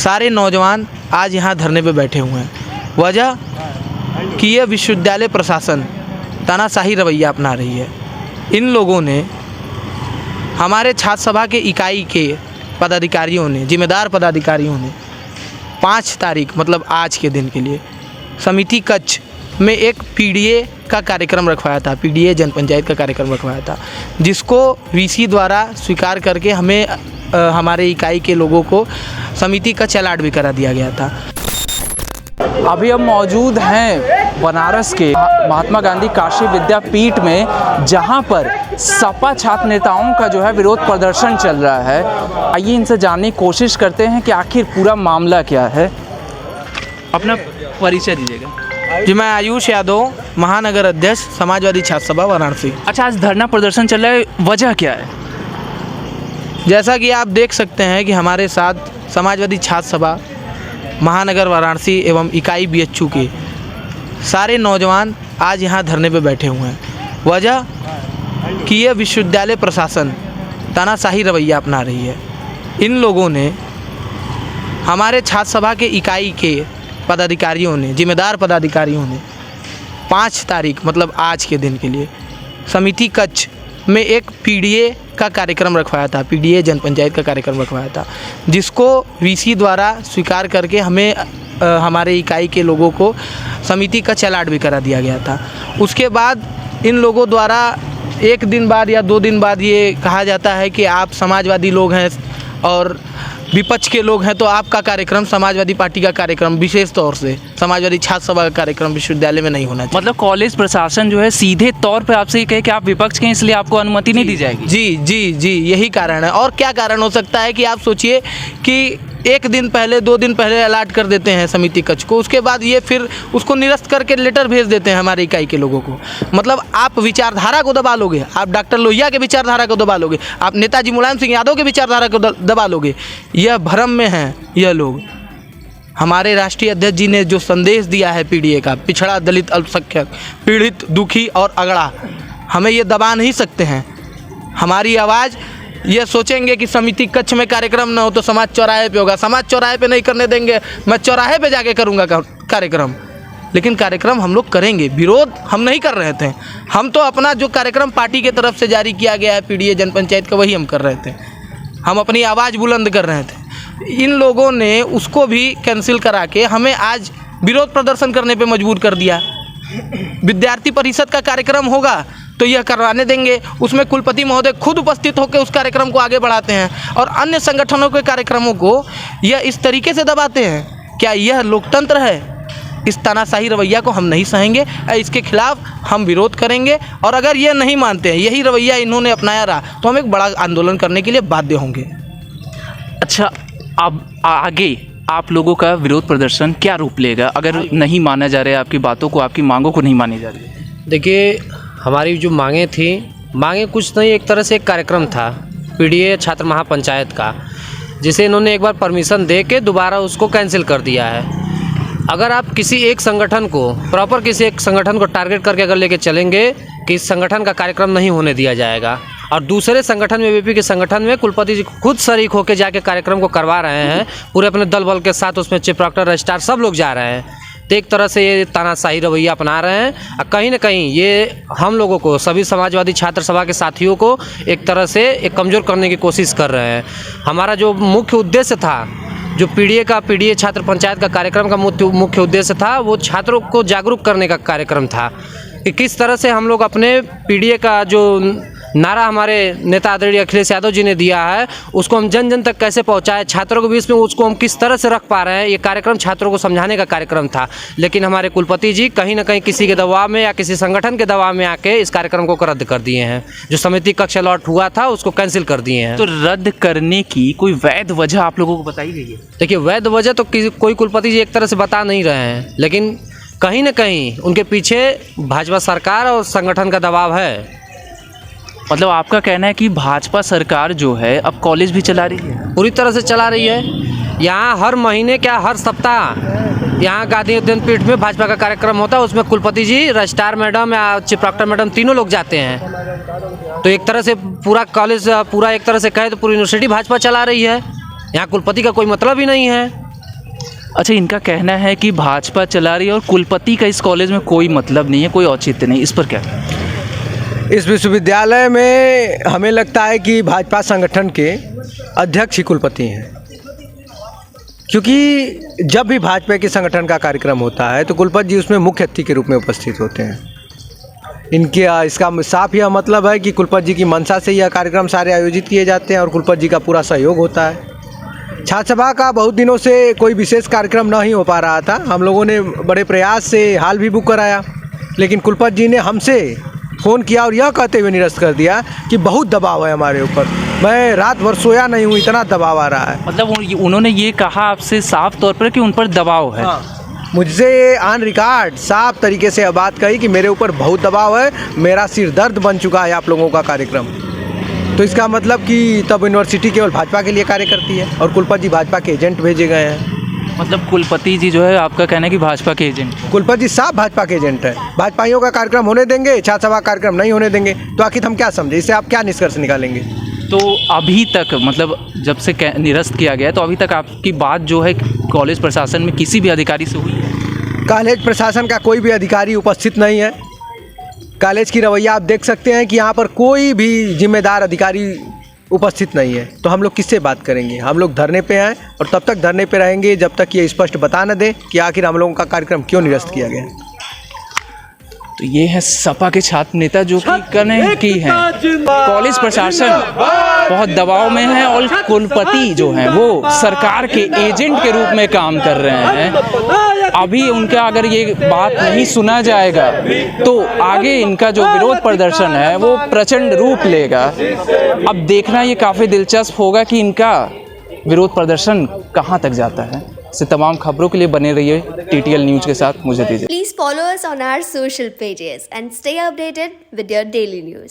सारे नौजवान आज यहाँ धरने पे बैठे हुए हैं। वजह कि यह विश्वविद्यालय प्रशासन तानाशाही रवैया अपना रही है। इन लोगों ने हमारे छात्र सभा के इकाई के पदाधिकारियों ने, जिम्मेदार पदाधिकारियों ने 5 तारीख मतलब आज के दिन के लिए समिति कक्ष में एक पीडीए का कार्यक्रम रखवाया था, पीडीए जनपंचायत का कार्यक्रम रखवाया था, जिसको वीसी द्वारा स्वीकार करके हमें हमारे इकाई के लोगों को समिति का अलॉट भी करा दिया गया था। अभी हम मौजूद हैं बनारस के महात्मा गांधी काशी विद्यापीठ में, जहां पर सपा छात्र नेताओं का जो है विरोध प्रदर्शन चल रहा है। आइए इनसे जानने की कोशिश करते हैं कि आखिर पूरा मामला क्या है। अपना परिचय दीजिएगा। जी, मैं आयुष यादव, महानगर अध्यक्ष समाजवादी छात्र सभा वाराणसी। अच्छा, आज धरना प्रदर्शन चल रहा है, वजह क्या है? जैसा कि आप देख सकते हैं कि हमारे साथ समाजवादी छात्र सभा महानगर वाराणसी एवं इकाई बीएचयू के सारे नौजवान आज यहाँ धरने पे बैठे हुए हैं। वजह कि यह विश्वविद्यालय प्रशासन तानाशाही रवैया अपना रही है। इन लोगों ने हमारे छात्र सभा के इकाई के पदाधिकारियों ने, जिम्मेदार पदाधिकारियों ने 5 तारीख मतलब आज के दिन के लिए समिति कक्ष में एक पीडीए का कार्यक्रम रखवाया था, पीडीए जनपंचायत का कार्यक्रम रखवाया था, जिसको वीसी द्वारा स्वीकार करके हमें हमारे इकाई के लोगों को समिति का अलॉट भी करा दिया गया था। उसके बाद इन लोगों द्वारा 1 दिन बाद या 2 दिन बाद ये कहा जाता है कि आप समाजवादी लोग हैं और विपक्ष के लोग हैं, तो आपका कार्यक्रम समाजवादी पार्टी का कार्यक्रम, विशेष तौर से समाजवादी छात्र सभा का कार्यक्रम विश्वविद्यालय में नहीं होना चाहिए। मतलब कॉलेज प्रशासन जो है सीधे तौर पे आपसे ये कहे कि आप विपक्ष के हैं इसलिए आपको अनुमति नहीं दी जाएगी? जी जी जी, यही कारण है। और क्या कारण हो सकता है कि आप सोचिए कि 1 दिन पहले 2 दिन पहले अलॉट कर देते हैं समिति कक्ष को, उसके बाद ये फिर उसको निरस्त करके लेटर भेज देते हैं हमारे इकाई के लोगों को। मतलब आप विचारधारा को दबा लोगे, आप डॉक्टर लोहिया के विचारधारा को दबा लोगे, आप नेताजी मुलायम सिंह यादव के विचारधारा को दबा लोगे। यह भ्रम में हैं यह लोग। हमारे राष्ट्रीय अध्यक्ष जी ने जो संदेश दिया है पीडीए का, पिछड़ा, दलित, अल्पसंख्यक, पीड़ित, दुखी और अगड़ा, हमें ये दबा नहीं सकते हैं। हमारी आवाज़ ये सोचेंगे कि समिति कक्ष में कार्यक्रम ना हो तो समाज चौराहे पे होगा, समाज चौराहे पे नहीं करने देंगे, मैं चौराहे पे जाके करूँगा कार्यक्रम। लेकिन कार्यक्रम हम लोग करेंगे, विरोध हम नहीं कर रहे थे। हम तो अपना जो कार्यक्रम पार्टी की तरफ से जारी किया गया है पीडीए जनपंचायत का, वही हम कर रहे थे। हम अपनी आवाज़ बुलंद कर रहे थे। इन लोगों ने उसको भी कैंसिल करा के हमें आज विरोध प्रदर्शन करने पे मजबूर कर दिया। विद्यार्थी परिषद का कार्यक्रम होगा तो यह करवाने देंगे, उसमें कुलपति महोदय खुद उपस्थित होकर उस कार्यक्रम को आगे बढ़ाते हैं, और अन्य संगठनों के कार्यक्रमों को यह इस तरीके से दबाते हैं। क्या यह लोकतंत्र है? इस तानाशाही रवैया को हम नहीं सहेंगे, इसके खिलाफ हम विरोध करेंगे। और अगर यह नहीं मानते हैं, यही रवैया इन्होंने अपनाया रहा, तो हम एक बड़ा आंदोलन करने के लिए बाध्य होंगे। अच्छा, अब आगे आप लोगों का विरोध प्रदर्शन क्या रूप लेगा अगर नहीं माना जा रहा है आपकी बातों को, आपकी मांगों को नहीं मानी जा रही है? देखिए, हमारी जो मांगें थी, मांगें कुछ नहीं, एक तरह से एक कार्यक्रम था पीडीए छात्र महापंचायत का, जिसे इन्होंने एक बार परमिशन दे के दोबारा उसको कैंसिल कर दिया है। अगर आप किसी एक संगठन को, प्रॉपर किसी एक संगठन को टारगेट करके अगर लेके चलेंगे कि इस संगठन का कार्यक्रम नहीं होने दिया जाएगा, और दूसरे संगठन में, बीपी के संगठन में कुलपति जी खुद शरीक होकर जाके कार्यक्रम को करवा रहे हैं, पूरे अपने दल बल के साथ, उसमें चीफ प्रॉक्टर, रजिस्ट्रार सब लोग जा रहे हैं, तो एक तरह से ये तानाशाही रवैया अपना रहे हैं। और कहीं ना कहीं ये हम लोगों को, सभी समाजवादी छात्र सभा के साथियों को एक तरह से एक कमज़ोर करने की कोशिश कर रहे हैं। हमारा जो मुख्य उद्देश्य था, जो पीडीए छात्र पंचायत का कार्यक्रम का मुख्य उद्देश्य था, वो छात्रों को जागरूक करने का कार्यक्रम था कि किस तरह से हम लोग अपने पीडीए का जो नारा हमारे नेता आदरणीय अखिलेश यादव जी ने दिया है, उसको हम जन जन तक कैसे पहुंचाएं, छात्रों के बीच में उसको हम किस तरह से रख पा रहे हैं। ये कार्यक्रम छात्रों को समझाने का कार्यक्रम था, लेकिन हमारे कुलपति जी कहीं ना कहीं किसी के दबाव में या किसी संगठन के दबाव में आके इस कार्यक्रम को रद्द कर दिए हैं। जो समिति कक्ष अलॉट हुआ था उसको कैंसिल कर दिए हैं। तो रद्द करने की कोई वैध वजह आप लोगों को बताई गई है? देखिए, वैध वजह तो कोई कुलपति जी एक तरह से बता नहीं रहे हैं, लेकिन कहीं ना कहीं उनके पीछे भाजपा सरकार और संगठन का दबाव है। मतलब आपका कहना है कि भाजपा सरकार जो है अब कॉलेज भी चला रही है? पूरी तरह से चला रही है। यहाँ हर महीने, क्या हर सप्ताह यहाँ गांधी विद्यापीठ में भाजपा का कार्यक्रम होता है, उसमें कुलपति जी, रजिस्ट्रार मैडम या चीफ प्रॉक्टर मैडम तीनों लोग जाते हैं। तो एक तरह से पूरा कॉलेज, पूरा एक तरह से कहे तो पूरी यूनिवर्सिटी भाजपा चला रही है। यहाँ कुलपति का कोई मतलब ही नहीं है। अच्छा, इनका कहना है कि भाजपा चला रही है और कुलपति का इस कॉलेज में कोई मतलब नहीं है, कोई औचित्य नहीं, इस पर क्या? इस विश्वविद्यालय में हमें लगता है कि भाजपा संगठन के अध्यक्ष ही कुलपति हैं, क्योंकि जब भी भाजपा के संगठन का कार्यक्रम होता है तो कुलपति जी उसमें मुख्य अतिथि के रूप में उपस्थित होते हैं। इनके इसका साफ यह मतलब है कि कुलपति जी की मंशा से यह कार्यक्रम सारे आयोजित किए जाते हैं और कुलपति जी का पूरा सहयोग होता है। छात्र सभा का बहुत दिनों से कोई विशेष कार्यक्रम नहीं हो पा रहा था। हम लोगों ने बड़े प्रयास से हाल भी बुक कराया, लेकिन कुलपति जी ने हमसे फ़ोन किया और यह कहते हुए निरस्त कर दिया कि बहुत दबाव है हमारे ऊपर। मैं रात भर सोया नहीं हूँ, इतना दबाव आ रहा है। मतलब उन्होंने ये कहा आपसे साफ तौर पर कि उन पर दबाव है? हाँ, मुझसे ऑन रिकॉर्ड साफ तरीके से यह बात कही कि मेरे ऊपर बहुत दबाव है, मेरा सिर दर्द बन चुका है आप लोगों का कार्यक्रम। तो इसका मतलब कि तब यूनिवर्सिटी केवल भाजपा के लिए कार्य करती है और कुलपति जी भाजपा के एजेंट भेजे गए हैं। मतलब कुलपति जी जो है, आपका कहना है कि भाजपा के एजेंट? कुलपति जी साफ भाजपा के एजेंट है। भाजपाइयों का कार्यक्रम होने देंगे, छात्र सभा कार्यक्रम नहीं होने देंगे, तो आखिर हम क्या समझे? इससे आप क्या निष्कर्ष निकालेंगे? तो अभी तक मतलब जब से निरस्त किया गया है, तो अभी तक आपकी बात जो है कॉलेज प्रशासन में किसी भी अधिकारी से हुई है? कॉलेज प्रशासन का कोई भी अधिकारी उपस्थित नहीं है। कॉलेज की रवैया आप देख सकते हैं कि यहाँ पर कोई भी जिम्मेदार अधिकारी उपस्थित नहीं है। तो हम लोग किससे बात करेंगे? हम लोग धरने पे हैं और तब तक धरने पे रहेंगे जब तक ये स्पष्ट बता न दे कि आखिर हम लोगों का कार्यक्रम क्यों निरस्त किया गया। तो ये है सपा के छात्र नेता जो कि कहने की हैं कॉलेज प्रशासन बहुत दबाव में है और कुलपति जो हैं वो सरकार के एजेंट के रूप में काम कर रहे हैं। अभी उनका अगर ये बात नहीं सुना जाएगा तो आगे इनका जो विरोध प्रदर्शन है वो प्रचंड रूप लेगा। अब देखना ये काफ़ी दिलचस्प होगा कि इनका विरोध प्रदर्शन कहाँ तक जाता है। से तमाम खबरों के लिए बने रहिए TTL न्यूज़ के साथ। मुझे दीजिए। Please follow us on our social pages and stay updated with your daily news.